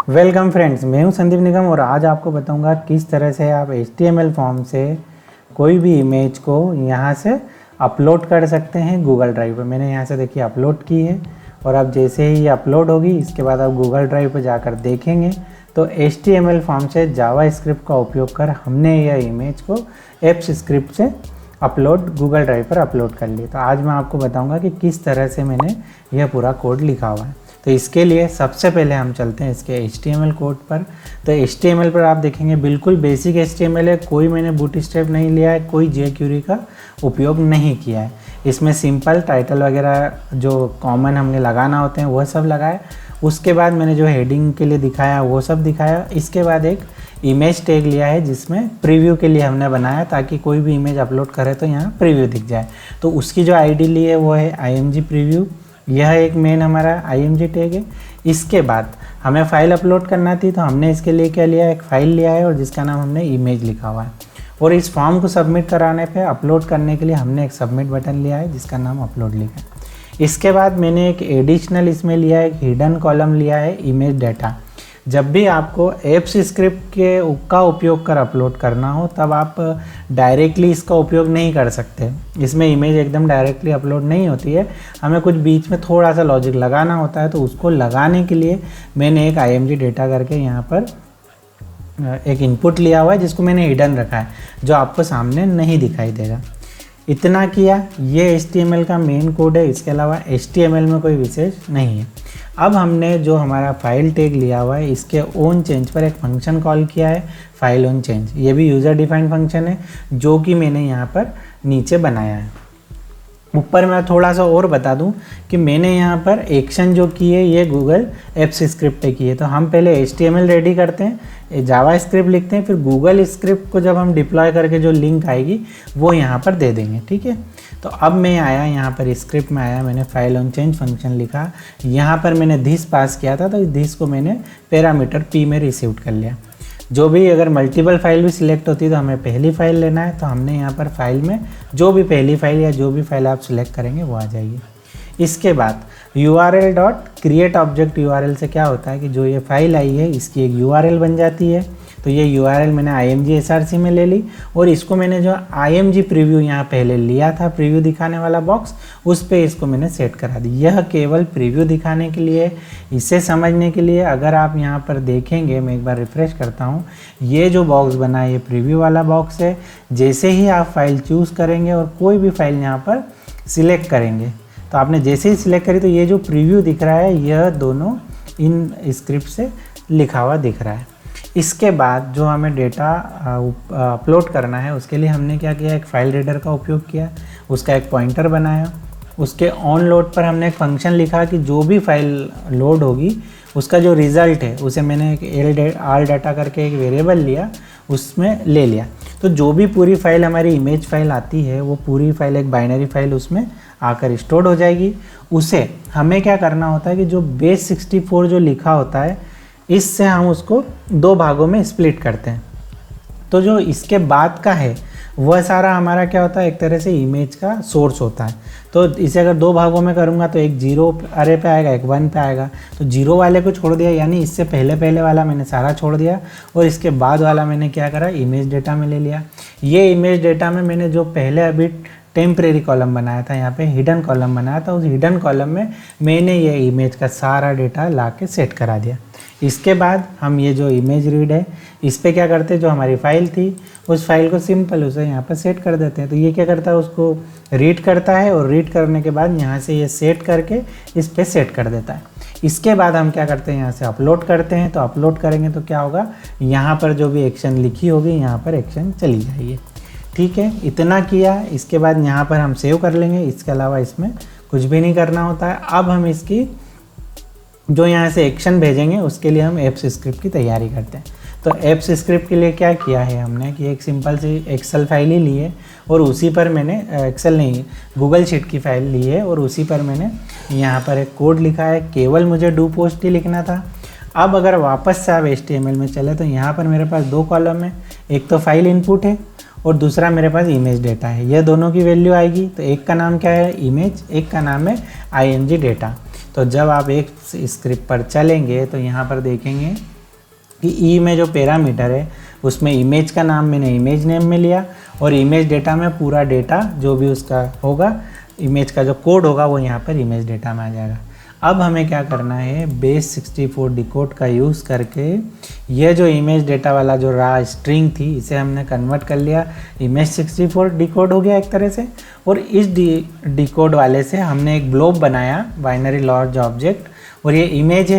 Welcome friends, मैं हूं संदीप निगम और आज आपको बताऊंगा किस तरह से आप HTML फॉर्म से कोई भी इमेज को यहां से अपलोड कर सकते हैं गूगल ड्राइव पर। मैंने यहां से देखिए अपलोड की है और अब जैसे ही ये अपलोड होगी इसके बाद आप गूगल ड्राइव पर जाकर देखेंगे तो HTML फॉर्म से जावास्क्रिप्ट का उपयोग कर हमने यह इमेज को एप्स स्क्रिप्ट से अपलोड गूगल ड्राइव पर अपलोड कर लिया। तो आज मैं आपको बताऊंगा कि किस तरह से मैंने यह पूरा कोड लिखा हुआ है। तो इसके लिए सबसे पहले हम चलते हैं इसके HTML कोड पर। तो HTML पर आप देखेंगे बिल्कुल बेसिक HTML है, कोई मैंने बूटस्ट्रैप नहीं लिया है, कोई jQuery का उपयोग नहीं किया है। इसमें सिंपल टाइटल वगैरह जो कॉमन हमने लगाना होते हैं वह सब लगाए। उसके बाद मैंने जो हेडिंग के लिए दिखाया वो सब दिखाया। इसके बाद एक इमेज टैग लिया है जिसमें प्रीव्यू के लिए हमने बनाया ताकि कोई भी इमेज अपलोड करे तो यहाँ प्रीव्यू दिख जाए। तो उसकी जो ID ली है वो है img प्रीव्यू। यह एक मेन हमारा img टैग है। इसके बाद हमें फाइल अपलोड करना थी तो हमने इसके लिए क्या लिया है, एक फ़ाइल लिया है और जिसका नाम हमने इमेज लिखा हुआ है। और इस फॉर्म को सबमिट कराने पे अपलोड करने के लिए हमने एक सबमिट बटन लिया है जिसका नाम अपलोड लिखा है। इसके बाद मैंने एक एडिशनल इसमें लिया है, एक हिडन कॉलम लिया है इमेज डाटा। जब भी आपको एप्स स्क्रिप्ट का उपयोग कर अपलोड करना हो तब आप डायरेक्टली इसका उपयोग नहीं कर सकते। इसमें इमेज एकदम डायरेक्टली अपलोड नहीं होती है, हमें कुछ बीच में थोड़ा सा लॉजिक लगाना होता है। तो उसको लगाने के लिए मैंने एक img डेटा करके यहाँ पर एक इनपुट लिया हुआ है जिसको मैंने हिडन रखा है, जो आपको सामने नहीं दिखाई देगा। इतना किया, ये HTML का मेन कोड है। इसके अलावा HTML में कोई विशेष नहीं है। अब हमने जो हमारा फाइल टैग लिया हुआ है इसके ओन चेंज पर एक फंक्शन कॉल किया है, फाइल ओन चेंज। ये भी यूज़र डिफाइंड फंक्शन है जो कि मैंने यहाँ पर नीचे बनाया है। ऊपर मैं थोड़ा सा और बता दूं कि मैंने यहाँ पर एक्शन जो की है ये गूगल एप्स स्क्रिप्ट पे की है। तो हम पहले HTML रेडी करते हैं, जावा स्क्रिप्ट लिखते हैं, फिर गूगल स्क्रिप्ट को जब हम डिप्लॉय करके जो लिंक आएगी वो यहाँ पर दे देंगे, ठीक है। तो अब मैं आया यहाँ पर स्क्रिप्ट में आया, मैंने फाइल ऑन चेंज फंक्शन लिखा। यहाँ पर मैंने दिस पास किया था तो दिस को मैंने पैरामीटर p में रिसीव कर लिया। जो भी अगर मल्टीपल फाइल भी सिलेक्ट होती है तो हमें पहली फाइल लेना है, तो हमने यहाँ पर फाइल में जो भी पहली फाइल या जो भी फाइल आप सिलेक्ट करेंगे वो आ जाएगी। इसके बाद url.createObject URL से क्या होता है कि जो ये फाइल आई है इसकी एक URL बन जाती है। तो ये URL मैंने img src में ले ली और इसको मैंने जो img प्रीव्यू यहाँ पहले लिया था, प्रीव्यू दिखाने वाला बॉक्स, उस पर इसको मैंने सेट करा दी। यह केवल प्रीव्यू दिखाने के लिए, इसे समझने के लिए। अगर आप यहाँ पर देखेंगे, मैं एक बार रिफ्रेश करता हूँ, ये जो बॉक्स बना है ये प्रीव्यू वाला बॉक्स है। जैसे ही आप फाइल चूज़ करेंगे और कोई भी फाइल यहाँ पर सिलेक्ट करेंगे तो आपने जैसे ही सिलेक्ट करी तो ये जो प्रीव्यू दिख रहा है यह दोनों इन स्क्रिप्ट से लिखा हुआ दिख रहा है। इसके बाद जो हमें डेटा अपलोड करना है उसके लिए हमने क्या किया, एक फाइल रीडर का उपयोग किया, उसका एक पॉइंटर बनाया। उसके ऑन लोड पर हमने एक फंक्शन लिखा कि जो भी फाइल लोड होगी उसका जो रिज़ल्ट है उसे मैंने एक आर डाटा करके एक वेरिएबल लिया, उसमें ले लिया। तो जो भी पूरी फाइल हमारी इमेज फाइल आती है वो पूरी फाइल एक बाइनरी फाइल उसमें आकर स्टोर हो जाएगी। उसे हमें क्या करना होता है कि जो बेस 64 जो लिखा होता है इससे हम उसको दो भागों में स्प्लिट करते हैं। तो जो इसके बाद का है वह सारा हमारा क्या होता है, एक तरह से इमेज का सोर्स होता है। तो इसे अगर दो भागों में करूँगा तो एक 0 अरे पे आएगा, एक 1 पे आएगा। तो 0 वाले को छोड़ दिया, यानी इससे पहले वाला मैंने सारा छोड़ दिया और इसके बाद वाला मैंने क्या करा, इमेज डेटा में ले लिया। ये इमेज डेटा में मैंने जो पहले अभी टेम्परेरी कॉलम बनाया था, यहाँ पे हिडन कॉलम बनाया था, उस हिडन कॉलम में मैंने ये इमेज का सारा डेटा ला के सेट करा दिया। इसके बाद हम ये जो इमेज रीड है इस पर क्या करते हैं, जो हमारी फाइल थी उस फाइल को सिंपल उसे यहाँ पर सेट कर देते हैं। तो ये क्या करता है, उसको रीड करता है और रीड करने के बाद यहाँ से ये सेट करके इस पर सेट कर देता है। इसके बाद हम क्या करते हैं, यहाँ से अपलोड करते हैं। तो अपलोड करेंगे तो क्या होगा, यहाँ पर जो भी एक्शन लिखी होगी यहाँ पर एक्शन चली जाएगी, ठीक है। इतना किया, इसके बाद यहाँ पर हम सेव कर लेंगे। इसके अलावा इसमें कुछ भी नहीं करना होता है। अब हम इसकी जो यहाँ से एक्शन भेजेंगे उसके लिए हम एप्स स्क्रिप्ट की तैयारी करते हैं। तो एप्स स्क्रिप्ट के लिए क्या किया है हमने कि एक सिंपल सी एक्सेल फाइल ही ली है और उसी पर मैंने एक्सेल नहीं, गूगल शीट की फाइल ली है और उसी पर मैंने यहाँ पर एक कोड लिखा है। केवल मुझे डू पोस्ट ही लिखना था। अब अगर वापस से आप HTML में चले तो यहाँ पर मेरे पास दो कॉलम है, एक तो फाइल इनपुट है और दूसरा मेरे पास इमेज डेटा है। यह दोनों की वैल्यू आएगी। तो एक का नाम क्या है, इमेज, एक का नाम है img डेटा। तो जब आप एक स्क्रिप्ट पर चलेंगे तो यहाँ पर देखेंगे कि ई में जो पैरामीटर है उसमें इमेज का नाम मैंने इमेज नेम में लिया और इमेज डेटा में पूरा डेटा जो भी उसका होगा, इमेज का जो कोड होगा वो यहाँ पर इमेज डेटा में आ जाएगा। अब हमें क्या करना है, बेस 64 डिकोड का यूज़ करके ये जो इमेज डेटा वाला जो रा स्ट्रिंग थी इसे हमने कन्वर्ट कर लिया, इमेज 64 डिकोड हो गया एक तरह से। और इस डिकोड वाले से हमने एक ब्लॉब बनाया, बाइनरी लार्ज ऑब्जेक्ट, और ये इमेज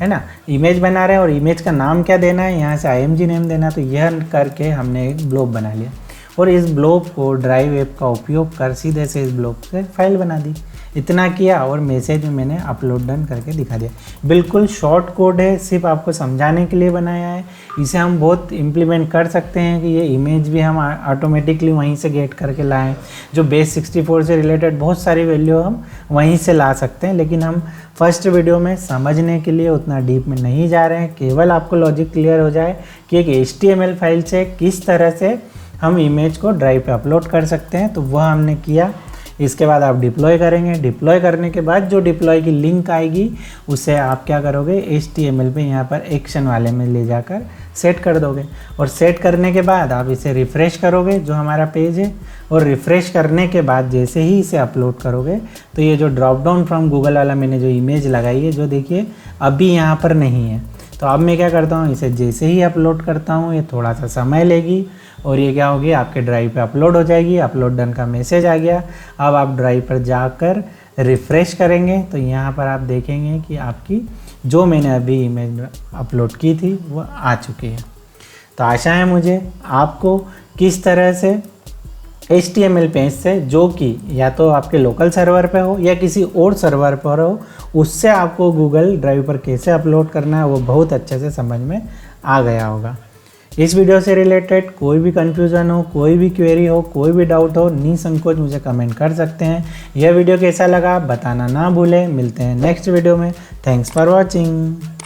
है ना, इमेज बना रहे हैं और इमेज का नाम क्या देना है, यहाँ से IMG नेम देना। तो यह करके हमने एक ब्लॉब बना लिया और इस ब्लॉब को ड्राइव ऐप का उपयोग कर सीधे से इस ब्लॉब से फाइल बना दी। इतना किया और मैसेज में मैंने अपलोड डन करके दिखा दिया। बिल्कुल शॉर्ट कोड है, सिर्फ आपको समझाने के लिए बनाया है। इसे हम बहुत इम्प्लीमेंट कर सकते हैं कि ये इमेज भी हम ऑटोमेटिकली वहीं से गेट करके लाएं। जो बेस 64 से रिलेटेड बहुत सारी वैल्यू हम वहीं से ला सकते हैं, लेकिन हम फर्स्ट वीडियो में समझने के लिए उतना डीप में नहीं जा रहे हैं। केवल आपको लॉजिक क्लियर हो जाए कि एक HTML फाइल से किस तरह से हम इमेज को ड्राइव पे अपलोड कर सकते हैं, तो वह हमने किया। इसके बाद आप डिप्लॉय करेंगे, डिप्लॉय करने के बाद जो डिप्लॉय की लिंक आएगी उसे आप क्या करोगे, HTML पे यहाँ पर एक्शन वाले में ले जाकर सेट कर दोगे। और सेट करने के बाद आप इसे रिफ़्रेश करोगे जो हमारा पेज है, और रिफ़्रेश करने के बाद जैसे ही इसे अपलोड करोगे तो ये जो ड्रॉप डाउन फ्रॉम गूगल वाला मैंने जो इमेज लगाई है, जो देखिए अभी यहाँ पर नहीं है। तो अब मैं क्या करता हूँ, इसे जैसे ही अपलोड करता हूँ ये थोड़ा सा समय लेगी और ये क्या होगी, आपके ड्राइव पे अपलोड हो जाएगी। अपलोड डन का मैसेज आ गया। अब आप ड्राइव पर जाकर रिफ़्रेश करेंगे तो यहाँ पर आप देखेंगे कि आपकी जो मैंने अभी इमेज अपलोड की थी वो आ चुकी है। तो आशा है मुझे आपको किस तरह से HTML पेज से, जो कि या तो आपके लोकल सर्वर पे हो या किसी और सर्वर पर हो, उससे आपको गूगल ड्राइव पर कैसे अपलोड करना है वो बहुत अच्छे से समझ में आ गया होगा। इस वीडियो से रिलेटेड कोई भी कन्फ्यूज़न हो, कोई भी क्वेरी हो, कोई भी डाउट हो, निसंकोच मुझे कमेंट कर सकते हैं। यह वीडियो कैसा लगा बताना ना भूलें। मिलते हैं नेक्स्ट वीडियो में। Thanks for watching.